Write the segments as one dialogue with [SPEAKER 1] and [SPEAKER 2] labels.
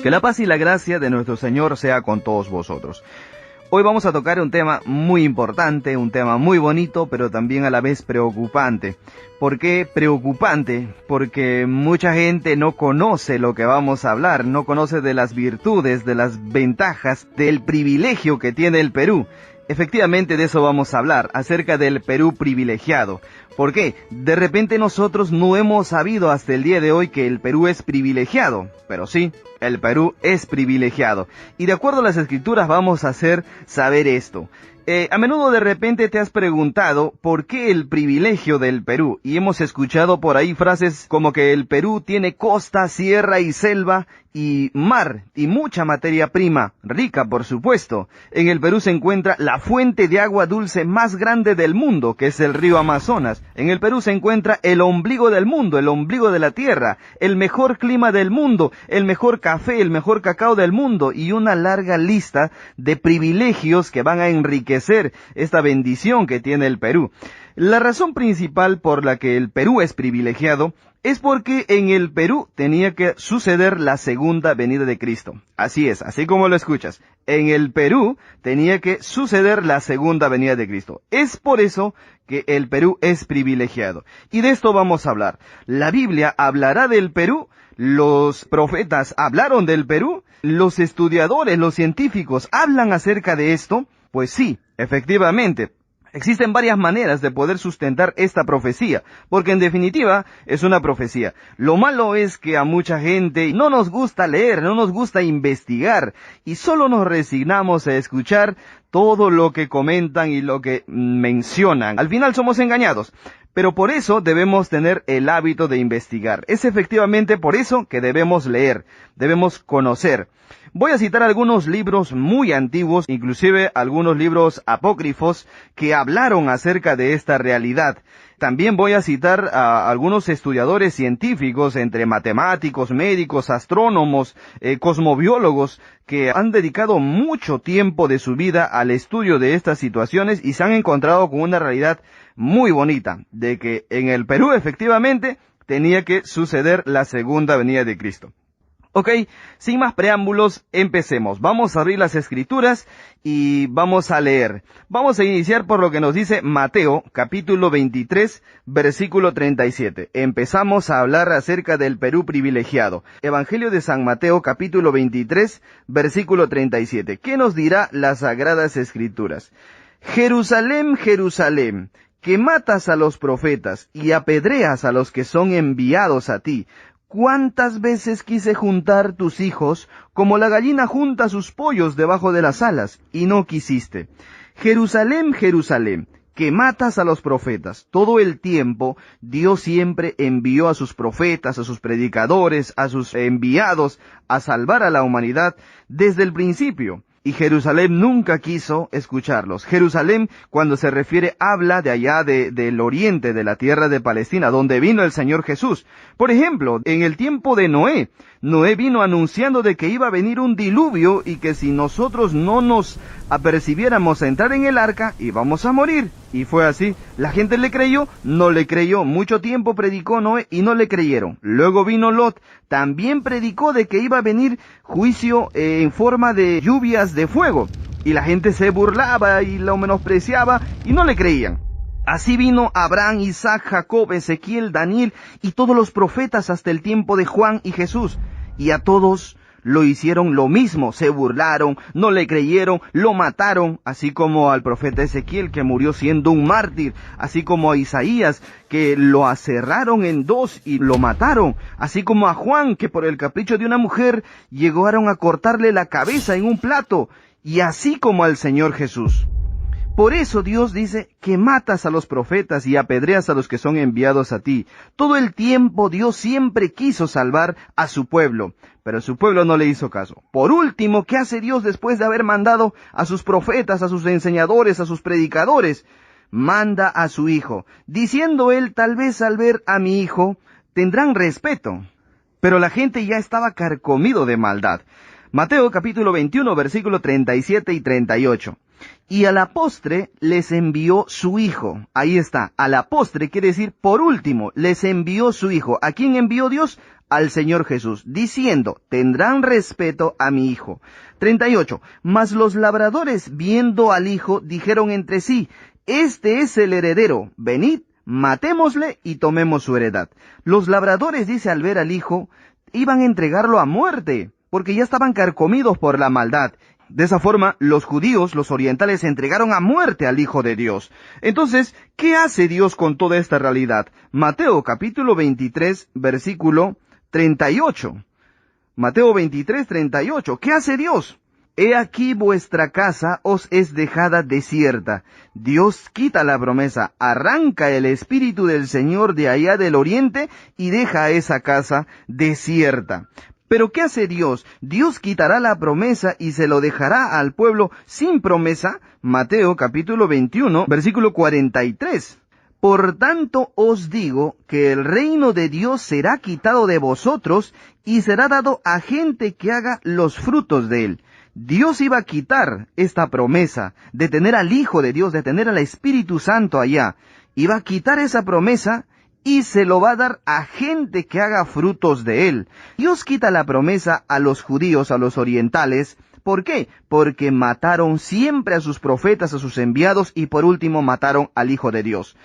[SPEAKER 1] Que la paz y la gracia de nuestro Señor sea con todos vosotros. Hoy vamos a tocar un tema muy importante, un tema muy bonito, pero también a la vez preocupante. ¿Por qué preocupante? Porque mucha gente no conoce lo que vamos a hablar, no conoce de las virtudes, de las ventajas, del privilegio que tiene el Perú. Efectivamente, de eso vamos a hablar, acerca del Perú privilegiado. ¿Por qué? De repente nosotros no hemos sabido hasta el día de hoy que el Perú es privilegiado, pero sí, el Perú es privilegiado. Y de acuerdo a las escrituras vamos a hacer saber esto. A menudo de repente te has preguntado por qué el privilegio del Perú, y hemos escuchado por ahí frases como que el Perú tiene costa, sierra y selva y mar y mucha materia prima, rica por supuesto. En el Perú se encuentra la fuente de agua dulce más grande del mundo, que es el río Amazonas. En el Perú se encuentra el ombligo del mundo, el ombligo de la tierra, el mejor clima del mundo, el mejor café, el mejor cacao del mundo y una larga lista de privilegios que van a enriquecer esta bendición que tiene el Perú. La razón principal por la que el Perú es privilegiado es porque en el Perú tenía que suceder la segunda venida de Cristo. Así es, así como lo escuchas. En el Perú tenía que suceder la segunda venida de Cristo. Es por eso que el Perú es privilegiado. Y de esto vamos a hablar. La Biblia hablará del Perú, los profetas hablaron del Perú, los estudiadores, los científicos hablan acerca de esto. Pues sí, efectivamente. Existen varias maneras de poder sustentar esta profecía, porque en definitiva es una profecía. Lo malo es que a mucha gente no nos gusta leer, no nos gusta investigar, y solo nos resignamos a escuchar todo lo que comentan y lo que mencionan. Al final somos engañados. Pero por eso debemos tener el hábito de investigar. Es efectivamente por eso que debemos leer, debemos conocer. Voy a citar algunos libros muy antiguos, inclusive algunos libros apócrifos que hablaron acerca de esta realidad. También voy a citar a algunos estudiadores científicos, entre matemáticos, médicos, astrónomos, cosmobiólogos, que han dedicado mucho tiempo de su vida al estudio de estas situaciones y se han encontrado con una realidad muy bonita, de que en el Perú efectivamente tenía que suceder la segunda venida de Cristo. Ok, sin más preámbulos, empecemos. Vamos a abrir las escrituras y vamos a leer. Vamos a iniciar por lo que nos dice Mateo, capítulo 23, versículo 37. Empezamos a hablar acerca del Perú privilegiado. Evangelio de San Mateo, capítulo 23, versículo 37. ¿Qué nos dirá las Sagradas Escrituras? Jerusalén, Jerusalén, que matas a los profetas y apedreas a los que son enviados a ti. ¿Cuántas veces quise juntar tus hijos como la gallina junta sus pollos debajo de las alas, y no quisiste? Jerusalén, Jerusalén, que matas a los profetas. Todo el tiempo Dios siempre envió a sus profetas, a sus predicadores, a sus enviados a salvar a la humanidad desde el principio. Y Jerusalén nunca quiso escucharlos. Jerusalén, cuando se refiere, habla de allá del oriente, de la tierra de Palestina, donde vino el Señor Jesús. Por ejemplo, en el tiempo de Noé, Noé vino anunciando de que iba a venir un diluvio y que si nosotros no nos apercibiéramos a entrar en el arca, íbamos a morir. Y fue así. La gente le creyó, no le creyó. Mucho tiempo predicó Noé y no le creyeron. Luego vino Lot, también predicó de que iba a venir juicio en forma de lluvias de fuego. Y la gente se burlaba y lo menospreciaba y no le creían. Así vino Abraham, Isaac, Jacob, Ezequiel, Daniel y todos los profetas hasta el tiempo de Juan y Jesús. Y a todos lo hicieron lo mismo, se burlaron, no le creyeron, lo mataron, así como al profeta Ezequiel, que murió siendo un mártir, así como a Isaías, que lo aserraron en dos y lo mataron, así como a Juan, que por el capricho de una mujer llegaron a cortarle la cabeza en un plato, y así como al Señor Jesús. Por eso Dios dice que matas a los profetas y apedreas a los que son enviados a ti. Todo el tiempo Dios siempre quiso salvar a su pueblo, pero su pueblo no le hizo caso. Por último, ¿qué hace Dios después de haber mandado a sus profetas, a sus enseñadores, a sus predicadores? Manda a su hijo, diciendo él, tal vez al ver a mi hijo tendrán respeto. Pero la gente ya estaba carcomido de maldad. Mateo capítulo 21, versículo 37 y 38. Y a la postre les envió su hijo. Ahí está, a la postre quiere decir por último, les envió su hijo. ¿A quién envió Dios? al Señor Jesús, diciendo, tendrán respeto a mi hijo. 38. Mas los labradores, viendo al hijo, dijeron entre sí, este es el heredero, venid, matémosle y tomemos su heredad. Los labradores, dice, al ver al hijo, iban a entregarlo a muerte, porque ya estaban carcomidos por la maldad. De esa forma, los judíos, los orientales, entregaron a muerte al Hijo de Dios. Entonces, ¿qué hace Dios con toda esta realidad? Mateo capítulo 23, versículo 38. Mateo 23, 38. ¿Qué hace Dios? He aquí vuestra casa os es dejada desierta. Dios quita la promesa, arranca el Espíritu del Señor de allá del oriente y deja esa casa desierta. ¿Pero qué hace Dios? Dios quitará la promesa y se lo dejará al pueblo sin promesa. Mateo capítulo 21, versículo 43. Por tanto os digo que el reino de Dios será quitado de vosotros y será dado a gente que haga los frutos de él. Dios iba a quitar esta promesa de tener al Hijo de Dios, de tener al Espíritu Santo allá. Iba a quitar esa promesa y se lo va a dar a gente que haga frutos de él. Dios quita la promesa a los judíos, a los orientales. ¿Por qué? Porque mataron siempre a sus profetas, a sus enviados, y por último mataron al Hijo de Dios.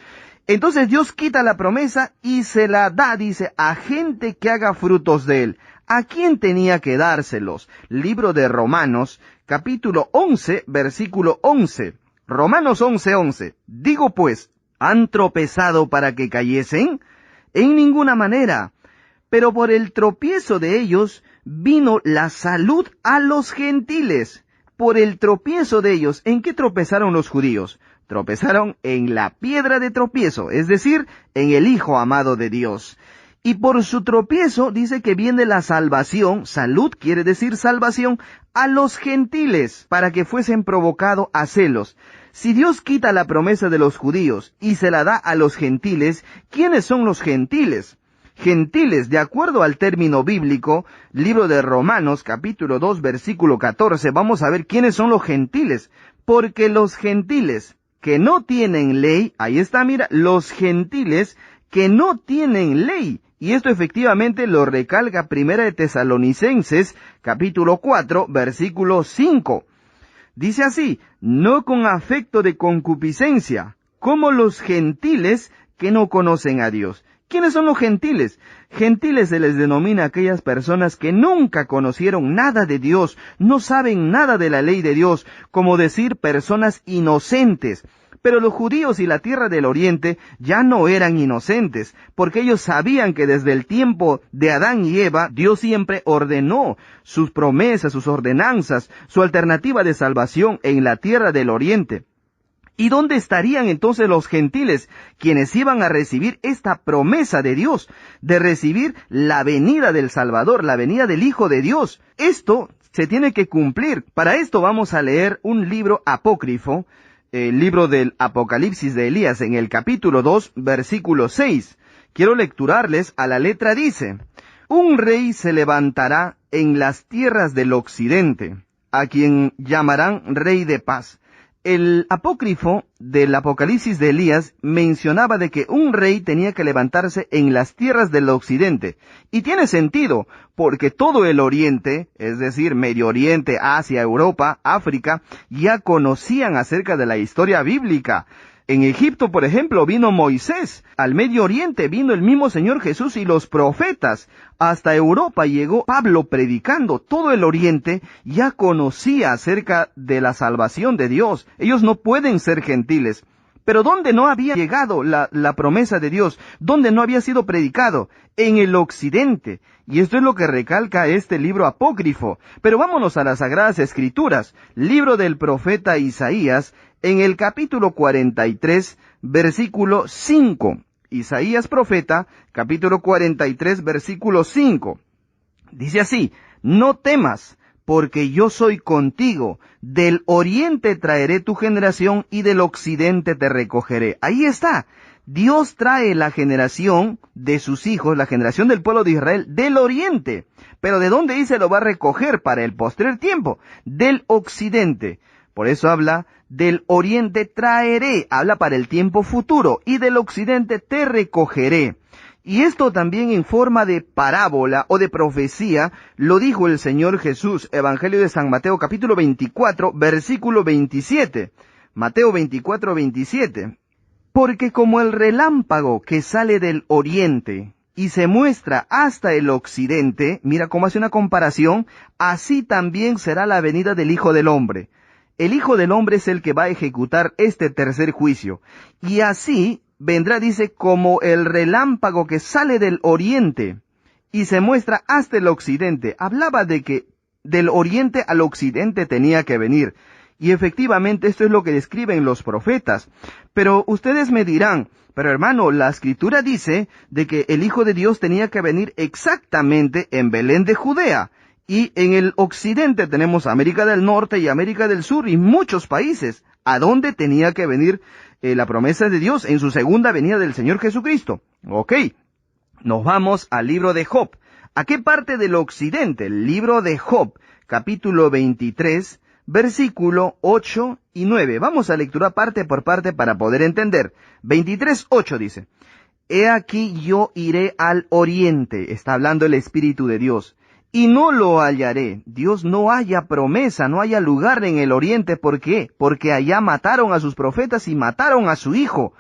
[SPEAKER 1] Entonces Dios quita la promesa y se la da, dice, a gente que haga frutos de él. ¿A quién tenía que dárselos? Libro de Romanos, capítulo 11, versículo 11. Romanos 11, 11. Digo pues, ¿han tropezado para que cayesen? En ninguna manera. Pero por el tropiezo de ellos vino la salud a los gentiles. Por el tropiezo de ellos, ¿en qué tropezaron los judíos? Tropezaron en la piedra de tropiezo, es decir, en el Hijo amado de Dios. Y por su tropiezo dice que viene la salvación, salud quiere decir salvación, a los gentiles, para que fuesen provocados a celos. Si Dios quita la promesa de los judíos y se la da a los gentiles, ¿quiénes son los gentiles? Gentiles, de acuerdo al término bíblico, libro de Romanos, capítulo 2, versículo 14, vamos a ver quiénes son los gentiles. Porque los gentiles que no tienen ley, ahí está, mira, los gentiles que no tienen ley. Y esto efectivamente lo recalca Primera de Tesalonicenses, capítulo 4, versículo 5. Dice así, no con afecto de concupiscencia, como los gentiles que no conocen a Dios. ¿Quiénes son los gentiles? Gentiles se les denomina a aquellas personas que nunca conocieron nada de Dios, no saben nada de la ley de Dios, como decir personas inocentes. Pero los judíos y la tierra del oriente ya no eran inocentes, porque ellos sabían que desde el tiempo de Adán y Eva, Dios siempre ordenó sus promesas, sus ordenanzas, su alternativa de salvación en la tierra del oriente. ¿Y dónde estarían entonces los gentiles, quienes iban a recibir esta promesa de Dios, de recibir la venida del Salvador, la venida del Hijo de Dios? Esto se tiene que cumplir. Para esto vamos a leer un libro apócrifo, el libro del Apocalipsis de Elías, en el capítulo 2, versículo 6. Quiero lecturarles a la letra, dice, un rey se levantará en las tierras del occidente, a quien llamarán Rey de Paz. El apócrifo del Apocalipsis de Elías mencionaba de que un rey tenía que levantarse en las tierras del occidente. Y tiene sentido, porque todo el oriente, es decir, Medio Oriente, Asia, Europa, África, ya conocían acerca de la historia bíblica. En Egipto, por ejemplo, vino Moisés. Al Medio Oriente vino el mismo Señor Jesús y los profetas. Hasta Europa llegó Pablo predicando. Todo el Oriente ya conocía acerca de la salvación de Dios. Ellos no pueden ser gentiles. Pero ¿dónde no había llegado la promesa de Dios? ¿Dónde no había sido predicado? En el occidente. Y esto es lo que recalca este libro apócrifo. Pero vámonos a las Sagradas Escrituras. Libro del profeta Isaías, en el capítulo 43, versículo 5. Isaías profeta, capítulo 43, versículo 5. Dice así, no temas, porque yo soy contigo. Del oriente traeré tu generación y del occidente te recogeré. Ahí está. Dios trae la generación de sus hijos, la generación del pueblo de Israel, del oriente. Pero ¿de dónde dice lo va a recoger para el postrer tiempo? Del occidente. Por eso habla, del oriente traeré, habla para el tiempo futuro, y del occidente te recogeré. Y esto también en forma de parábola o de profecía lo dijo el Señor Jesús, Evangelio de San Mateo capítulo 24, versículo 27. Mateo 24, 27. Porque como el relámpago que sale del oriente y se muestra hasta el occidente, mira cómo hace una comparación, así también será la venida del Hijo del Hombre. El Hijo del Hombre es el que va a ejecutar este tercer juicio. Y así vendrá, dice, como el relámpago que sale del oriente y se muestra hasta el occidente. Hablaba de que del oriente al occidente tenía que venir. Y efectivamente esto es lo que describen los profetas. Pero ustedes me dirán, pero hermano, la Escritura dice de que el Hijo de Dios tenía que venir exactamente en Belén de Judea. Y en el occidente tenemos América del Norte y América del Sur y muchos países. ¿A dónde tenía que venir la promesa de Dios en su segunda venida del Señor Jesucristo? Ok, nos vamos al libro de Job. ¿A qué parte del occidente? El libro de Job, capítulo 23, versículo 8 y 9. Vamos a lectura parte por parte para poder entender. 23:8 dice: He aquí yo iré al oriente, está hablando el Espíritu de Dios, y no lo hallaré. Dios no haya promesa, no haya lugar en el oriente. ¿Por qué? Porque allá mataron a sus profetas y mataron a su hijo.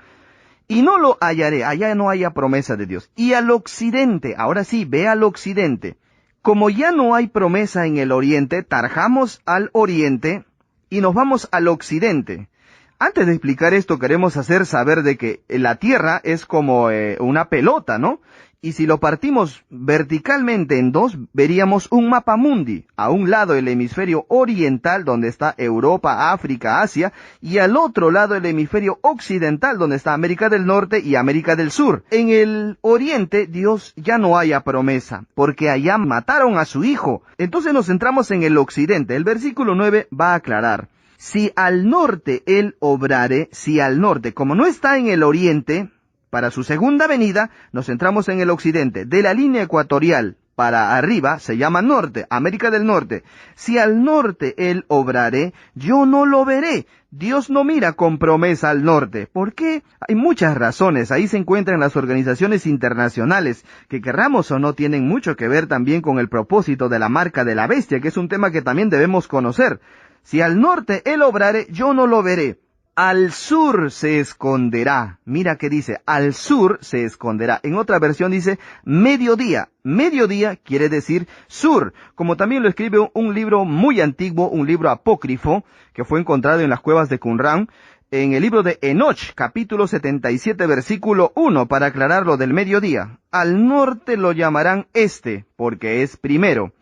[SPEAKER 1] Y no lo hallaré, allá no haya promesa de Dios. Y al occidente, ahora sí, ve al occidente. Como ya no hay promesa en el oriente, tarjamos al oriente y nos vamos al occidente. Antes de explicar esto, queremos hacer saber de que la Tierra es como una pelota, ¿no? Y si lo partimos verticalmente en dos, veríamos un mapa mundi. A un lado el hemisferio oriental, donde está Europa, África, Asia, y al otro lado el hemisferio occidental, donde está América del Norte y América del Sur. En el oriente, Dios ya no haya promesa, porque allá mataron a su hijo. Entonces nos centramos en el occidente. El versículo 9 va a aclarar: si al norte él obrare, si al norte, como no está en el oriente, para su segunda venida, nos centramos en el occidente. De la línea ecuatorial para arriba se llama norte, América del Norte. Si al norte él obrare, yo no lo veré. Dios no mira con promesa al norte. ¿Por qué? Hay muchas razones. Ahí se encuentran las organizaciones internacionales, que querramos o no tienen mucho que ver también con el propósito de la marca de la bestia, que es un tema que también debemos conocer. Si al norte él obrare, yo no lo veré. Al sur se esconderá. Mira que dice, al sur se esconderá. En otra versión dice mediodía. Mediodía quiere decir sur. Como también lo escribe un libro muy antiguo, un libro apócrifo, que fue encontrado en las cuevas de Qumran, en el libro de Enoch, capítulo 77, versículo 1, para aclarar lo del mediodía. Al norte lo llamarán este, porque es primero.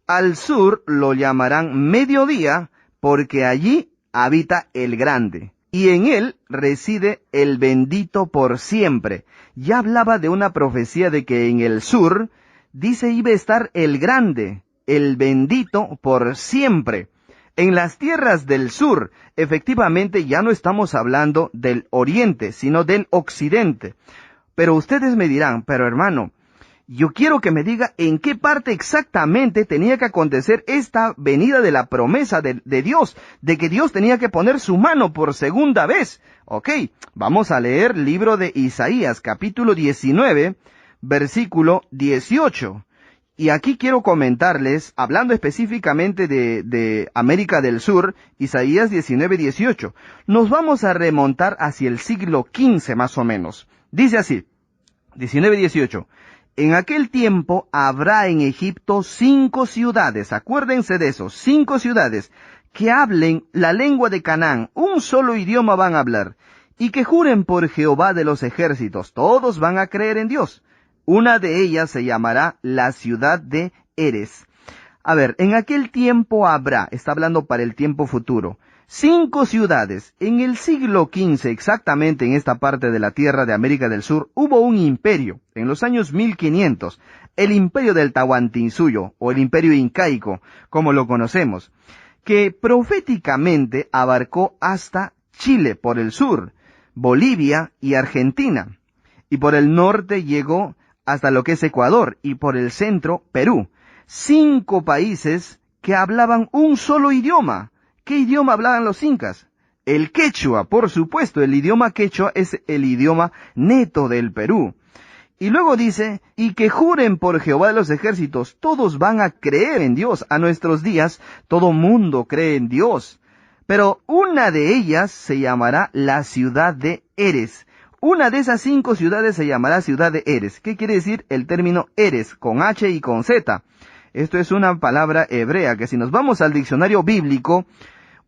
[SPEAKER 1] Al sur lo llamarán mediodía, porque allí habita el grande, y en él reside el bendito por siempre. Ya hablaba de una profecía de que en el sur, dice, iba a estar el grande, el bendito por siempre. En las tierras del sur, efectivamente ya no estamos hablando del oriente, sino del occidente. Pero ustedes me dirán, pero hermano, yo quiero que me diga en qué parte exactamente tenía que acontecer esta venida de la promesa de Dios, de que Dios tenía que poner su mano por segunda vez. Ok, vamos a leer libro de Isaías, capítulo 19, versículo 18. Y aquí quiero comentarles, hablando específicamente de América del Sur, Isaías 19, 18. Nos vamos a remontar hacia el siglo XV más o menos. Dice así, 19, 18. En aquel tiempo habrá en Egipto 5 ciudades, acuérdense de eso, 5 ciudades, que hablen la lengua de Canaán, un solo idioma van a hablar, y que juren por Jehová de los ejércitos, todos van a creer en Dios. Una de ellas se llamará la ciudad de Eres. A ver, en aquel tiempo habrá, está hablando para el tiempo futuro, 5 ciudades. En el siglo XV, exactamente en esta parte de la tierra de América del Sur, hubo un imperio, en los años 1500, el imperio del Tahuantinsuyo, o el imperio incaico, como lo conocemos, que proféticamente abarcó hasta Chile por el sur, Bolivia y Argentina, y por el norte llegó hasta lo que es Ecuador, y por el centro, Perú. 5 países que hablaban un solo idioma. ¿Qué idioma hablaban los incas? El quechua, por supuesto, el idioma quechua es el idioma neto del Perú. Y luego dice, y que juren por Jehová de los ejércitos. Todos van a creer en Dios. A nuestros días, todo mundo cree en Dios. Pero una de ellas se llamará la ciudad de Eres. Una de esas 5 ciudades se llamará ciudad de Eres. ¿Qué quiere decir el término Eres? Con H y con Z. Esto es una palabra hebrea que si nos vamos al diccionario bíblico,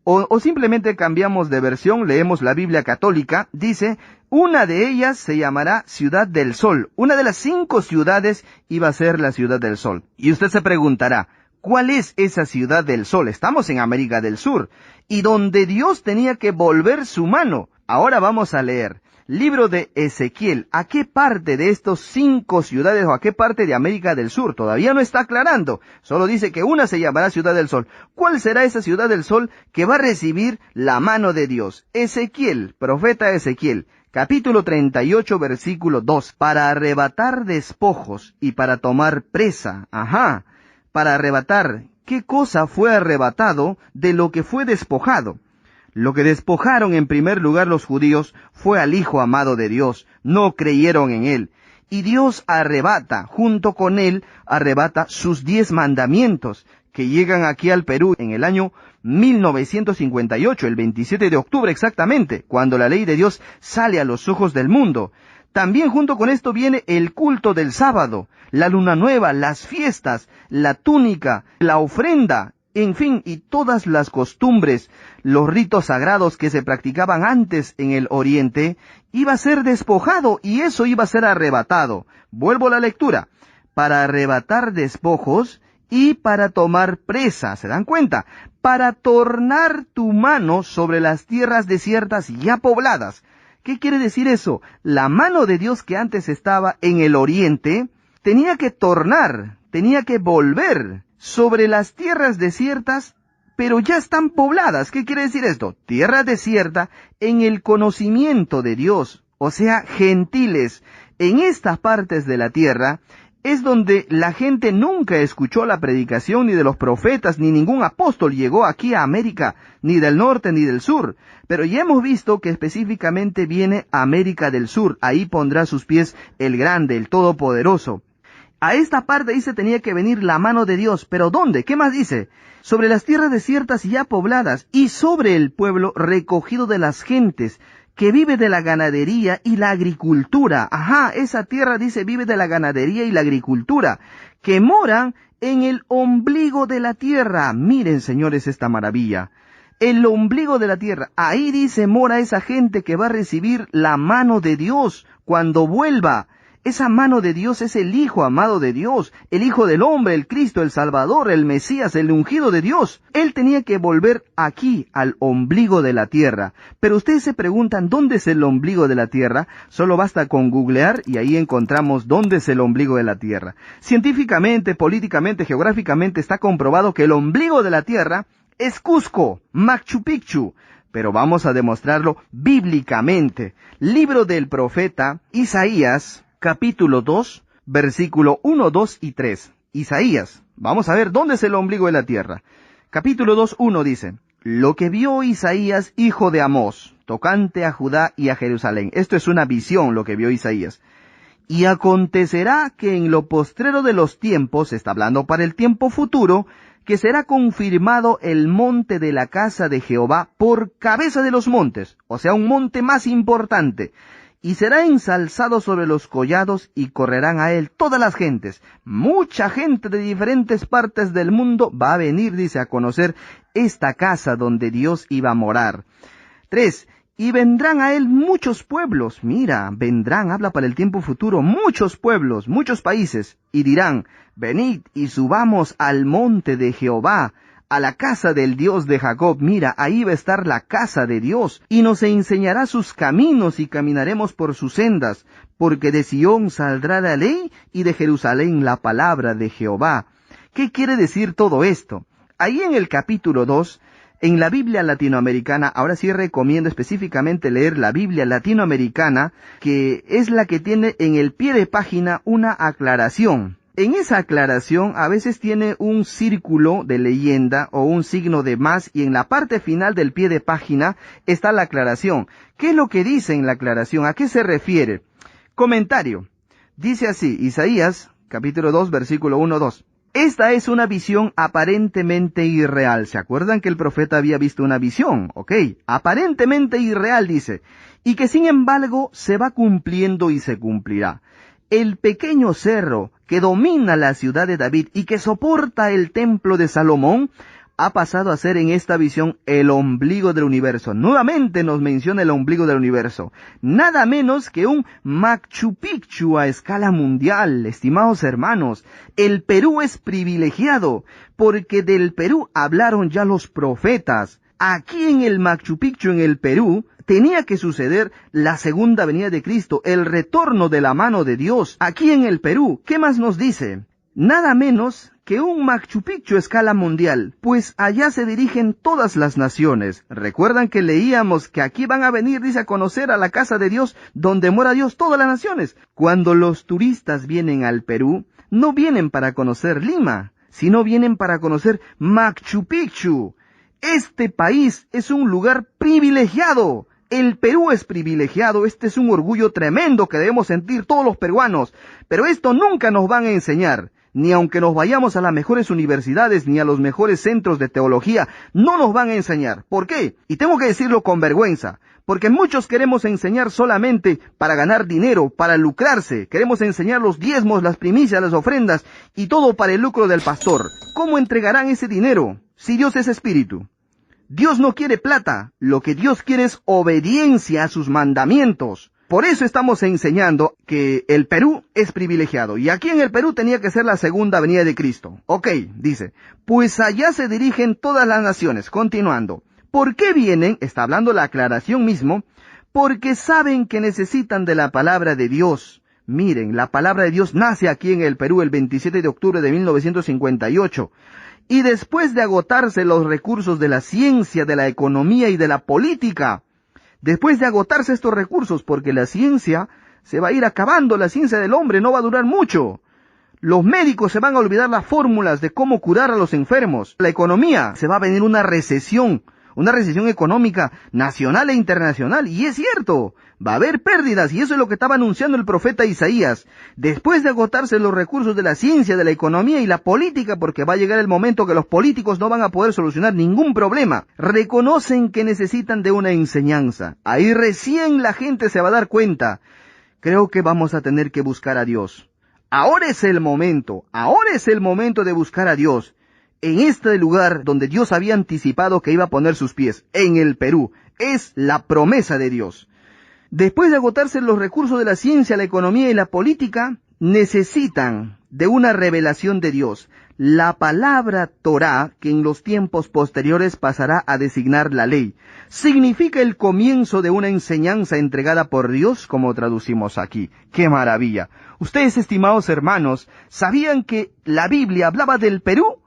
[SPEAKER 1] o simplemente cambiamos de versión, leemos la Biblia católica, dice, una de ellas se llamará Ciudad del Sol. Una de las 5 ciudades iba a ser la Ciudad del Sol. Y usted se preguntará, ¿cuál es esa Ciudad del Sol? Estamos en América del Sur, y donde Dios tenía que volver su mano. Ahora vamos a leer. Libro de Ezequiel. ¿A qué parte de estos 5 ciudades o a qué parte de América del Sur? Todavía no está aclarando. Solo dice que una se llamará Ciudad del Sol. ¿Cuál será esa Ciudad del Sol que va a recibir la mano de Dios? Ezequiel, profeta Ezequiel, capítulo 38, versículo 2. Para arrebatar despojos y para tomar presa. Para arrebatar. ¿Qué cosa fue arrebatado de lo que fue despojado? Lo que despojaron en primer lugar los judíos fue al Hijo amado de Dios. No creyeron en Él. Y Dios arrebata, junto con Él, arrebata sus 10 mandamientos, que llegan aquí al Perú en el año 1958, el 27 de octubre exactamente, cuando la ley de Dios sale a los ojos del mundo. También junto con esto viene el culto del sábado, la luna nueva, las fiestas, la túnica, la ofrenda, en fin, y todas las costumbres, los ritos sagrados que se practicaban antes en el Oriente, iba a ser despojado y eso iba a ser arrebatado. Vuelvo a la lectura. Para arrebatar despojos y para tomar presa, ¿se dan cuenta? Para tornar tu mano sobre las tierras desiertas ya pobladas. ¿Qué quiere decir eso? La mano de Dios que antes estaba en el Oriente, tenía que tornar, tenía que volver sobre las tierras desiertas, pero ya están pobladas. ¿Qué quiere decir esto? Tierra desierta en el conocimiento de Dios, o sea, gentiles. En estas partes de la tierra es donde la gente nunca escuchó la predicación ni de los profetas, ni ningún apóstol llegó aquí a América, ni del norte ni del sur. Pero ya hemos visto que específicamente viene América del Sur. Ahí pondrá sus pies el grande, el todopoderoso. A esta parte dice tenía que venir la mano de Dios. ¿Pero dónde? ¿Qué más dice? Sobre las tierras desiertas ya pobladas y sobre el pueblo recogido de las gentes, que vive de la ganadería y la agricultura. Esa tierra dice vive de la ganadería y la agricultura, que moran en el ombligo de la tierra. Miren, señores, esta maravilla. El ombligo de la tierra. Ahí dice mora esa gente que va a recibir la mano de Dios cuando vuelva. Esa mano de Dios es el Hijo amado de Dios, el Hijo del Hombre, el Cristo, el Salvador, el Mesías, el ungido de Dios. Él tenía que volver aquí, al ombligo de la tierra. Pero ustedes se preguntan, ¿dónde es el ombligo de la tierra? Solo basta con googlear y ahí encontramos dónde es el ombligo de la tierra. Científicamente, políticamente, geográficamente está comprobado que el ombligo de la tierra es Cusco, Machu Picchu. Pero vamos a demostrarlo bíblicamente. Libro del profeta Isaías, capítulo 2, versículo 1, 2 y 3. Isaías. Vamos a ver dónde es el ombligo de la tierra. Capítulo 2, 1 dice, lo que vio Isaías, hijo de Amós, tocante a Judá y a Jerusalén. Esto es una visión, lo que vio Isaías. Y acontecerá que en lo postrero de los tiempos, está hablando para el tiempo futuro, que será confirmado el monte de la casa de Jehová por cabeza de los montes, o sea, un monte más importante. Y será ensalzado sobre los collados y correrán a él todas las gentes. Mucha gente de diferentes partes del mundo va a venir, dice, a conocer esta casa donde Dios iba a morar. 3. Y vendrán a él muchos pueblos. Mira, vendrán, habla para el tiempo futuro, muchos pueblos, muchos países. Y dirán, venid y subamos al monte de Jehová, a la casa del Dios de Jacob. Mira, ahí va a estar la casa de Dios, y nos enseñará sus caminos, y caminaremos por sus sendas, porque de Sión saldrá la ley, y de Jerusalén la palabra de Jehová. ¿Qué quiere decir todo esto? Ahí en el capítulo 2, en la Biblia latinoamericana, ahora sí recomiendo específicamente leer la Biblia latinoamericana, que es la que tiene en el pie de página una aclaración. En esa aclaración a veces tiene un círculo de leyenda o un signo de más y en la parte final del pie de página está la aclaración. ¿Qué es lo que dice en la aclaración? ¿A qué se refiere? Comentario. Dice así, Isaías, capítulo 2, versículo 1-2. Esta es una visión aparentemente irreal. ¿Se acuerdan que el profeta había visto una visión? Ok, aparentemente irreal, dice, y que sin embargo se va cumpliendo y se cumplirá. El pequeño cerro que domina la ciudad de David y que soporta el templo de Salomón ha pasado a ser en esta visión el ombligo del universo. Nuevamente nos menciona el ombligo del universo. Nada menos que un Machu Picchu a escala mundial, estimados hermanos. El Perú es privilegiado, porque del Perú hablaron ya los profetas. Aquí en el Machu Picchu, en el Perú, tenía que suceder la segunda venida de Cristo, el retorno de la mano de Dios. Aquí en el Perú, ¿qué más nos dice? Nada menos que un Machu Picchu a escala mundial, pues allá se dirigen todas las naciones. Recuerdan que leíamos que aquí van a venir, dice, a conocer a la casa de Dios, donde mora Dios, todas las naciones. Cuando los turistas vienen al Perú, no vienen para conocer Lima, sino vienen para conocer Machu Picchu. Este país es un lugar privilegiado. El Perú es privilegiado, este es un orgullo tremendo que debemos sentir todos los peruanos, pero esto nunca nos van a enseñar. Ni aunque nos vayamos a las mejores universidades, ni a los mejores centros de teología, no nos van a enseñar. ¿Por qué? Y tengo que decirlo con vergüenza, porque muchos queremos enseñar solamente para ganar dinero, para lucrarse. Queremos enseñar los diezmos, las primicias, las ofrendas, y todo para el lucro del pastor. ¿Cómo entregarán ese dinero si Dios es espíritu? Dios no quiere plata, lo que Dios quiere es obediencia a sus mandamientos. Por eso estamos enseñando que el Perú es privilegiado. Y aquí en el Perú tenía que ser la segunda venida de Cristo. Ok, dice, pues allá se dirigen todas las naciones. Continuando. ¿Por qué vienen? Está hablando la aclaración mismo. Porque saben que necesitan de la palabra de Dios. Miren, la palabra de Dios nace aquí en el Perú el 27 de octubre de 1958. Y después de agotarse los recursos de la ciencia, de la economía y de la política, después de agotarse estos recursos, porque la ciencia se va a ir acabando, la ciencia del hombre no va a durar mucho. Los médicos se van a olvidar las fórmulas de cómo curar a los enfermos. La economía, se va a venir una recesión económica nacional e internacional. Y es cierto, va a haber pérdidas, y eso es lo que estaba anunciando el profeta Isaías. Después de agotarse los recursos de la ciencia, de la economía y la política, porque va a llegar el momento que los políticos no van a poder solucionar ningún problema, reconocen que necesitan de una enseñanza. Ahí recién la gente se va a dar cuenta. Creo que vamos a tener que buscar a Dios. Ahora es el momento de buscar a Dios. En este lugar donde Dios había anticipado que iba a poner sus pies, en el Perú, es la promesa de Dios. Después de agotarse los recursos de la ciencia, la economía y la política, necesitan de una revelación de Dios. La palabra Torá, que en los tiempos posteriores pasará a designar la ley, significa el comienzo de una enseñanza entregada por Dios, como traducimos aquí. ¡Qué maravilla! Ustedes, estimados hermanos, ¿sabían que la Biblia hablaba del Perú?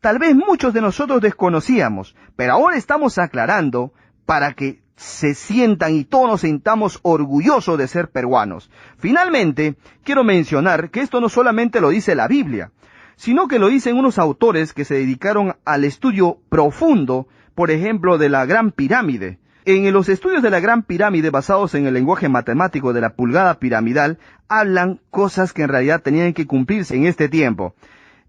[SPEAKER 1] Tal vez muchos de nosotros desconocíamos, pero ahora estamos aclarando para que se sientan y todos nos sintamos orgullosos de ser peruanos. Finalmente, quiero mencionar que esto no solamente lo dice la Biblia, sino que lo dicen unos autores que se dedicaron al estudio profundo, por ejemplo, de la Gran Pirámide. En los estudios de la Gran Pirámide, basados en el lenguaje matemático de la pulgada piramidal, hablan cosas que en realidad tenían que cumplirse en este tiempo.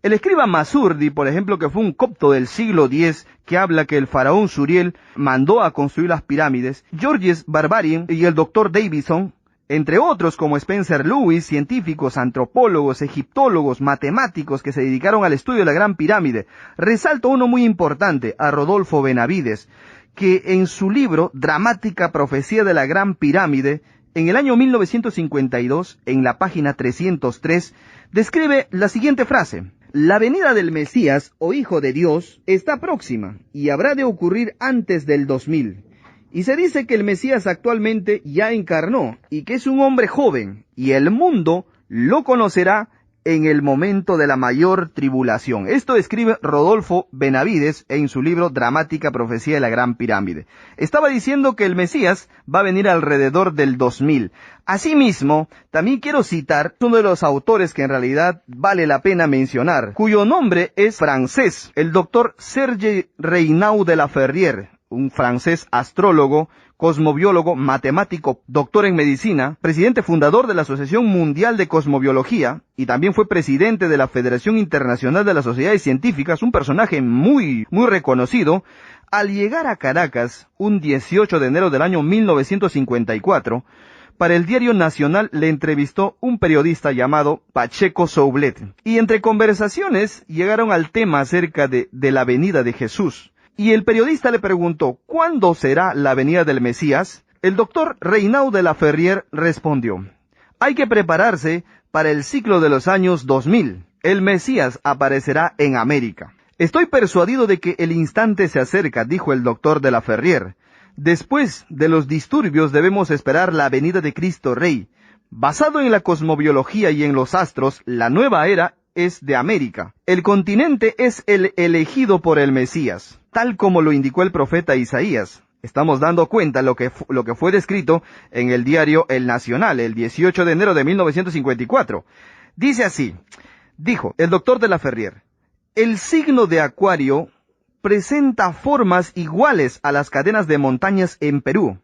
[SPEAKER 1] El escriba Masurdi, por ejemplo, que fue un copto del siglo X, que habla que el faraón Suriel mandó a construir las pirámides, Georges Barbarien y el doctor Davison, entre otros como Spencer Lewis, científicos, antropólogos, egiptólogos, matemáticos que se dedicaron al estudio de la Gran Pirámide. Resalto uno muy importante, a Rodolfo Benavides, que en su libro Dramática Profecía de la Gran Pirámide, en el año 1952, en la página 303, describe la siguiente frase: la venida del Mesías, o Hijo de Dios, está próxima, y habrá de ocurrir antes del 2000. Y se dice que el Mesías actualmente ya encarnó, y que es un hombre joven, y el mundo lo conocerá en el momento de la mayor tribulación. Esto escribe Rodolfo Benavides en su libro Dramática Profecía de la Gran Pirámide. Estaba diciendo que el Mesías va a venir alrededor del 2000. Asimismo, también quiero citar uno de los autores que en realidad vale la pena mencionar, cuyo nombre es francés, el doctor Serge Reynaud de la Ferrière, un francés astrólogo, cosmobiólogo, matemático, doctor en medicina, presidente fundador de la Asociación Mundial de Cosmobiología y también fue presidente de la Federación Internacional de las Sociedades Científicas, un personaje muy reconocido. Al llegar a Caracas, un 18 de enero del año 1954, para el Diario Nacional le entrevistó un periodista llamado Pacheco Soublet. Y entre conversaciones llegaron al tema acerca de la venida de Jesús. Y el periodista le preguntó, ¿cuándo será la venida del Mesías? El doctor Reynaud de la Ferrier respondió, hay que prepararse para el ciclo de los años 2000. El Mesías aparecerá en América. Estoy persuadido de que el instante se acerca, dijo el doctor de la Ferrier. Después de los disturbios debemos esperar la venida de Cristo Rey. Basado en la cosmobiología y en los astros, la nueva era es de América. El continente es el elegido por el Mesías, tal como lo indicó el profeta Isaías. Estamos dando cuenta lo que fue descrito en el diario El Nacional, el 18 de enero de 1954. Dice así, dijo el doctor de la Ferrier, el signo de Acuario presenta formas iguales a las cadenas de montañas en Perú.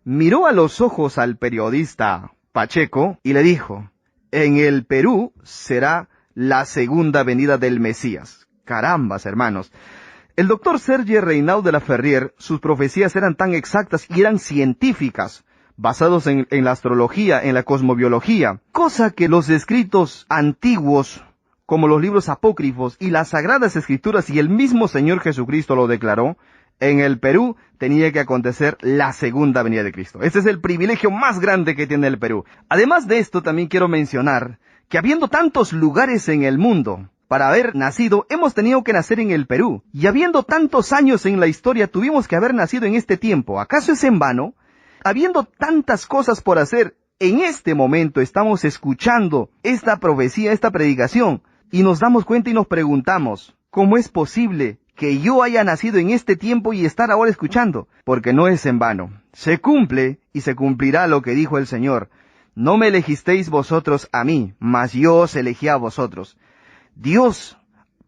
[SPEAKER 1] Miró a los ojos al periodista Pacheco y le dijo, en el Perú será la segunda venida del Mesías. Carambas, hermanos. El doctor Serge Reynaud de la Ferrier, sus profecías eran tan exactas y eran científicas, basados en la astrología, en la cosmobiología, cosa que los escritos antiguos, como los libros apócrifos y las Sagradas Escrituras y el mismo Señor Jesucristo lo declaró, en el Perú tenía que acontecer la segunda venida de Cristo. Este es el privilegio más grande que tiene el Perú. Además de esto, también quiero mencionar que habiendo tantos lugares en el mundo, para haber nacido, hemos tenido que nacer en el Perú. Y habiendo tantos años en la historia, tuvimos que haber nacido en este tiempo. ¿Acaso es en vano? Habiendo tantas cosas por hacer, en este momento estamos escuchando esta profecía, esta predicación, y nos damos cuenta y nos preguntamos, ¿cómo es posible que yo haya nacido en este tiempo y estar ahora escuchando? Porque no es en vano. Se cumple y se cumplirá lo que dijo el Señor. No me elegisteis vosotros a mí, mas yo os elegí a vosotros. Dios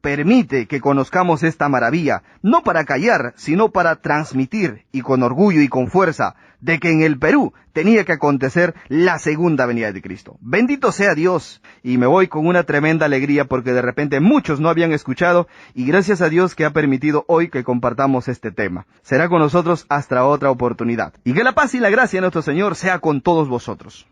[SPEAKER 1] permite que conozcamos esta maravilla, no para callar, sino para transmitir, y con orgullo y con fuerza, de que en el Perú tenía que acontecer la segunda venida de Cristo. Bendito sea Dios, y me voy con una tremenda alegría porque de repente muchos no habían escuchado, y gracias a Dios que ha permitido hoy que compartamos este tema. Será con nosotros hasta otra oportunidad. Y que la paz y la gracia de nuestro Señor sea con todos vosotros.